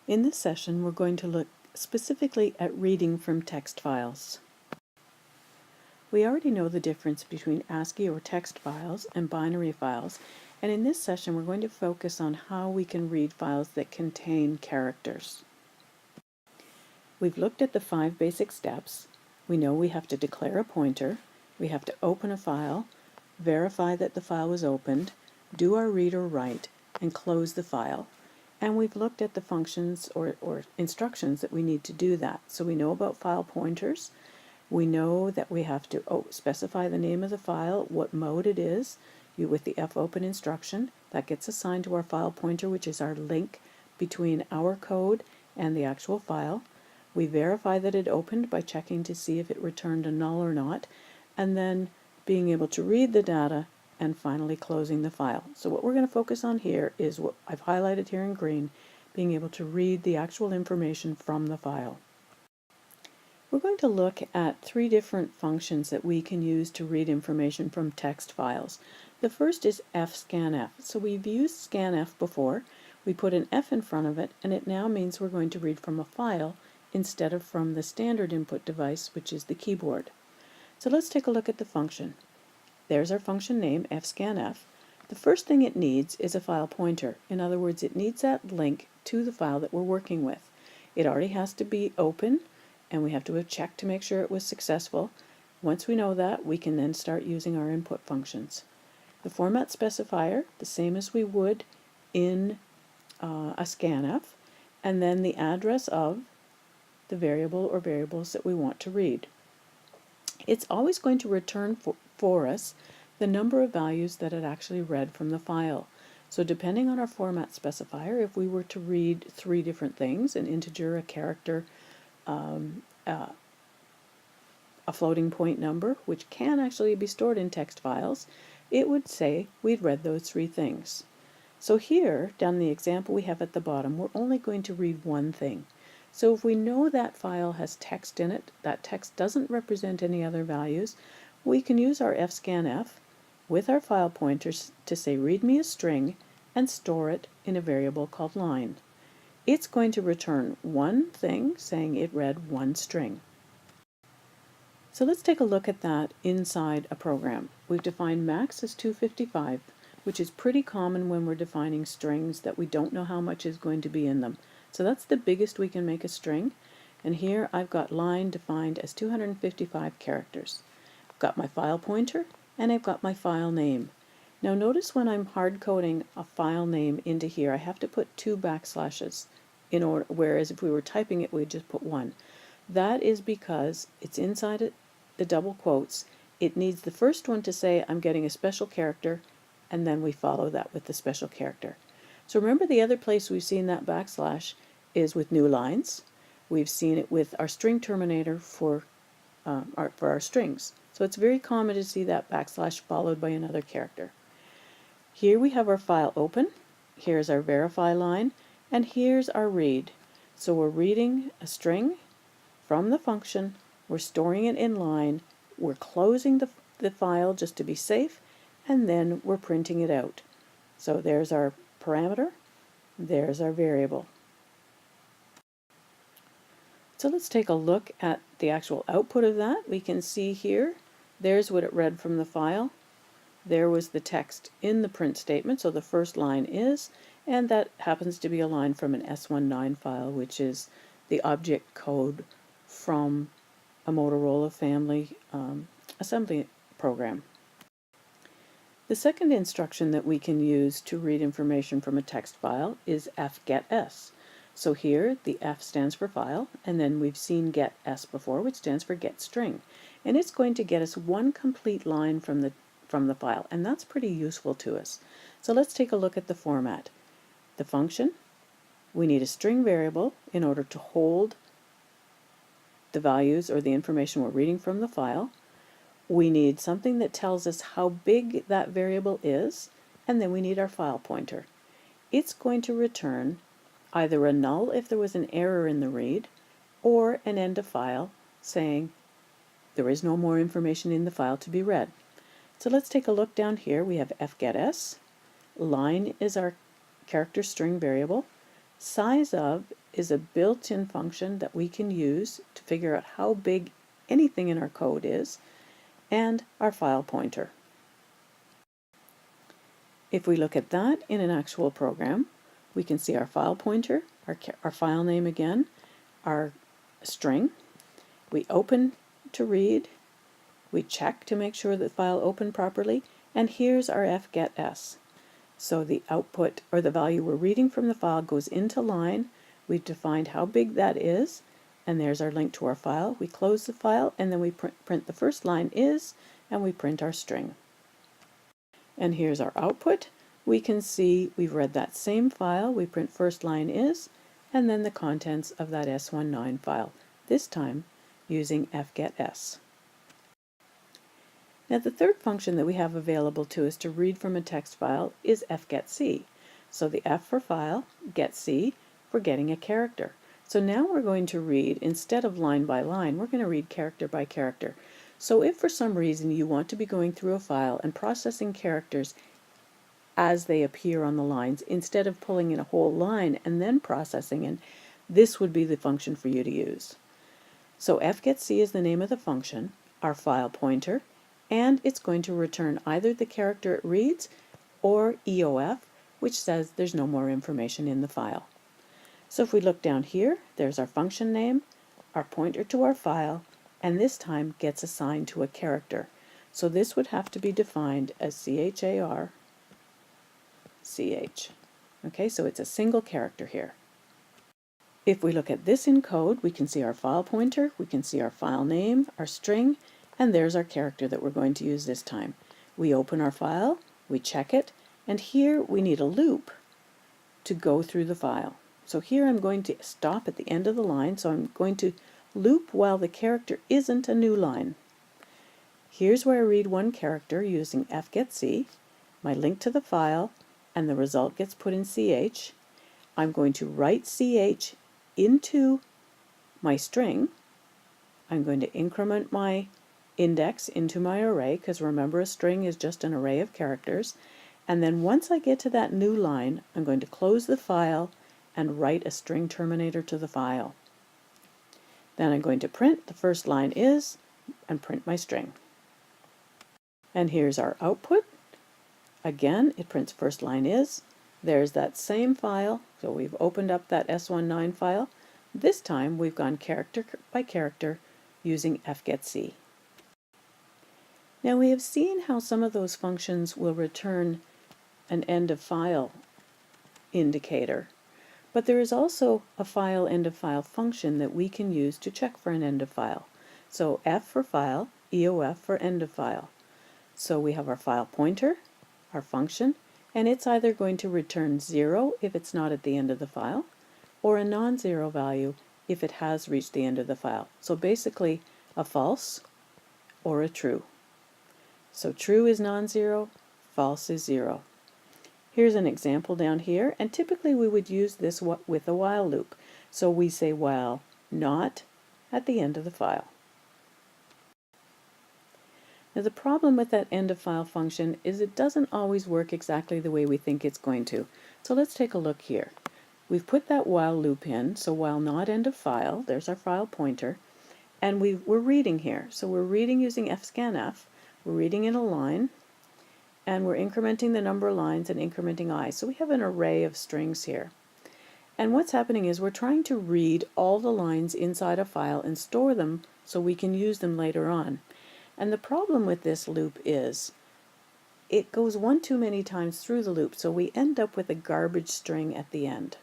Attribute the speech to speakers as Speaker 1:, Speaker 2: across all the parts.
Speaker 1: In this session, we're going to look specifically at reading from text files. We already know the difference between ASCII or text files and binary files, and in this session we're going to focus on how we can read files that contain characters. We've looked at the 5 basic steps. We know we have to declare a pointer, we have to open a file, verify that the file was opened, do our read or write, and close the file. And we've looked at the functions or instructions that we need to do that. So we know about file pointers. We know that we have to specify the name of the file, what mode it is, with the fopen instruction. That gets assigned to our file pointer, which is our link between our code and the actual file. We verify that it opened by checking to see if it returned a null or not, and then being able to read the data and finally closing the file. So what we're going to focus on here is what I've highlighted here in green, being able to read the actual information from the file. We're going to look at 3 different functions that we can use to read information from text files. The first is fscanf. So we've used scanf before. We put an F in front of it, and it now means we're going to read from a file instead of from the standard input device, which is the keyboard. So let's take a look at the function. There's our function name, fscanf. The first thing it needs is a file pointer. In other words, it needs that link to the file that we're working with. It already has to be open, and we have to have checked to make sure it was successful. Once we know that, we can then start using our input functions. The format specifier, the same as we would in a scanf, and then the address of the variable or variables that we want to read. It's always going to return for us the number of values that it actually read from the file. So depending on our format specifier, if we were to read 3 different things, an integer, a character, a floating point number, which can actually be stored in text files, it would say we'd read those 3 things. So here, down the example we have at the bottom, we're only going to read one thing. So if we know that file has text in it, that text doesn't represent any other values, we can use our fscanf with our file pointers to say read me a string and store it in a variable called line. It's going to return one thing saying it read one string. So let's take a look at that inside a program. We've defined max as 255, which is pretty common when we're defining strings that we don't know how much is going to be in them. So that's the biggest we can make a string, and here I've got line defined as 255 characters. I've got my file pointer and I've got my file name. Now notice when I'm hard coding a file name into here, I have to put 2 backslashes in order, whereas if we were typing it we'd just put 1. That is because it's inside it, the double quotes. It needs the first one to say I'm getting a special character, and then we follow that with the special character. So remember, the other place we've seen that backslash is with new lines. We've seen it with our string terminator for our strings. So it's very common to see that backslash followed by another character. Here we have our file open, here's our verify line, and here's our read. So we're reading a string from the function, we're storing it in line, we're closing the file just to be safe, and then we're printing it out. So there's our parameter, there's our variable. So let's take a look at the actual output of that. We can see here, there's what it read from the file. There was the text in the print statement, so the first line is, and that happens to be a line from an S19 file, which is the object code from a Motorola family assembly program. The second instruction that we can use to read information from a text file is fgetS. So here the F stands for file, and then we've seen getS before, which stands for getString. And it's going to get us one complete line from the file, and that's pretty useful to us. So let's take a look at the format. The function, we need a string variable in order to hold the values or the information we're reading from the file. We need something that tells us how big that variable is, and then we need our file pointer. It's going to return either a null if there was an error in the read, or an end of file saying there is no more information in the file to be read. So let's take a look down here. We have fgetS. Line is our character string variable. Size of is a built-in function that we can use to figure out how big anything in our code is, and our file pointer. If we look at that in an actual program, we can see our file pointer, our file name again, our string. We open to read, we check to make sure the file opened properly, and here's our fgetS. So the output, or the value we're reading from the file, goes into line. We've defined how big that is, and there's our link to our file. We close the file, and then we print the first line is, and we print our string. And here's our output. We can see we've read that same file. We print first line is, and then the contents of that S19 file, this time using fgetS. Now the third function that we have available to us to read from a text file is fgetC. So the F for file, getC for getting a character. So now we're going to read, instead of line by line, we're going to read character by character. So if for some reason you want to be going through a file and processing characters as they appear on the lines, instead of pulling in a whole line and then processing it, this would be the function for you to use. So fgetC is the name of the function, our file pointer, and it's going to return either the character it reads or EOF, which says there's no more information in the file. So if we look down here, there's our function name, our pointer to our file, and this time gets assigned to a character. So this would have to be defined as CHAR CH. Okay, so it's a single character here. If we look at this in code, we can see our file pointer, we can see our file name, our string, and there's our character that we're going to use this time. We open our file, we check it, and here we need a loop to go through the file. So here I'm going to stop at the end of the line, so I'm going to loop while the character isn't a new line. Here's where I read one character using fgetC, my link to the file, and the result gets put in CH. I'm going to write CH into my string. I'm going to increment my index into my array, because remember a string is just an array of characters. And then once I get to that new line, I'm going to close the file and write a string terminator to the file. Then I'm going to print the first line is, and print my string. And here's our output. Again, it prints first line is. There's that same file, so we've opened up that S19 file. This time we've gone character by character using fgetC. Now we have seen how some of those functions will return an end of file indicator, but there is also a file end of file function that we can use to check for an end of file. So F for file, EOF for end of file. So we have our file pointer, our function, and it's either going to return 0 if it's not at the end of the file, or a non-zero value if it has reached the end of the file. So basically a false or a true. So true is non-zero, false is 0. Here's an example down here, and typically we would use this with a while loop. So we say while not at the end of the file. Now the problem with that end of file function is it doesn't always work exactly the way we think it's going to. So let's take a look here. We've put that while loop in, so while not end of file, there's our file pointer, and we're reading here. So we're reading using fscanf, we're reading in a line, and we're incrementing the number of lines and incrementing I. So we have an array of strings here. And what's happening is we're trying to read all the lines inside a file and store them so we can use them later on. And the problem with this loop is it goes one too many times through the loop, so we end up with a garbage string at the end.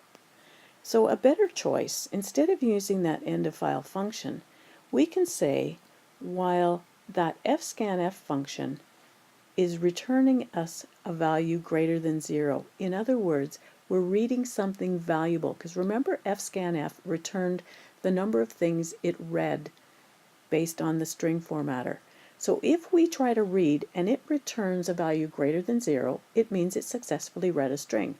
Speaker 1: So a better choice, instead of using that end of file function, we can say while that fscanf function is returning us a value greater than 0. In other words, we're reading something valuable, because remember fscanf returned the number of things it read based on the string formatter. So if we try to read and it returns a value greater than 0, it means it successfully read a string.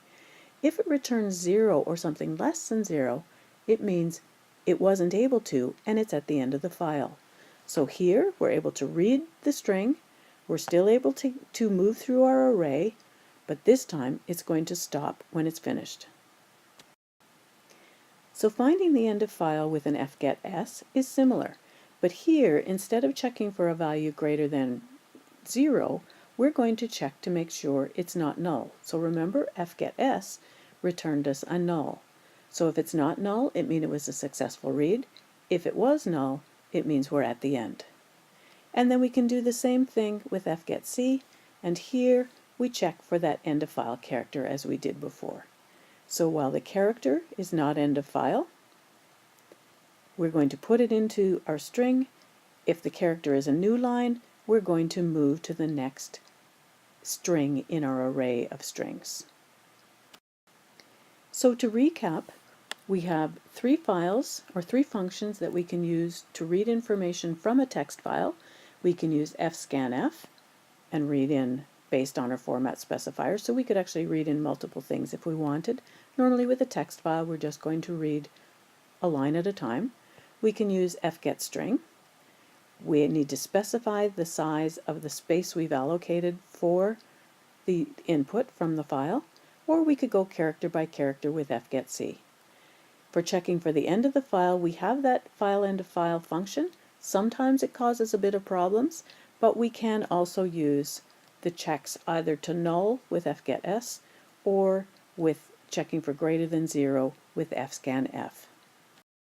Speaker 1: If it returns 0 or something less than 0, it means it wasn't able to, and it's at the end of the file. So here we're able to read the string, we're still able to move through our array, but this time it's going to stop when it's finished. So finding the end of file with an fgetS is similar, but here, instead of checking for a value greater than 0, we're going to check to make sure it's not null. So remember, fgetS returned us a null. So if it's not null, it means it was a successful read. If it was null, it means we're at the end. And then we can do the same thing with fgetC, and here we check for that end of file character as we did before. So while the character is not end of file, we're going to put it into our string. If the character is a new line, we're going to move to the next string in our array of strings. So to recap, we have three files or three functions that we can use to read information from a text file. We can use fscanf and read in based on our format specifier, so we could actually read in multiple things if we wanted. Normally with a text file, we're just going to read a line at a time. We can use fgetString. We need to specify the size of the space we've allocated for the input from the file, or we could go character by character with fgetC. For checking for the end of the file, we have that file end of file function. Sometimes it causes a bit of problems, but we can also use the checks either to null with fgetS or with checking for greater than 0 with fscanf.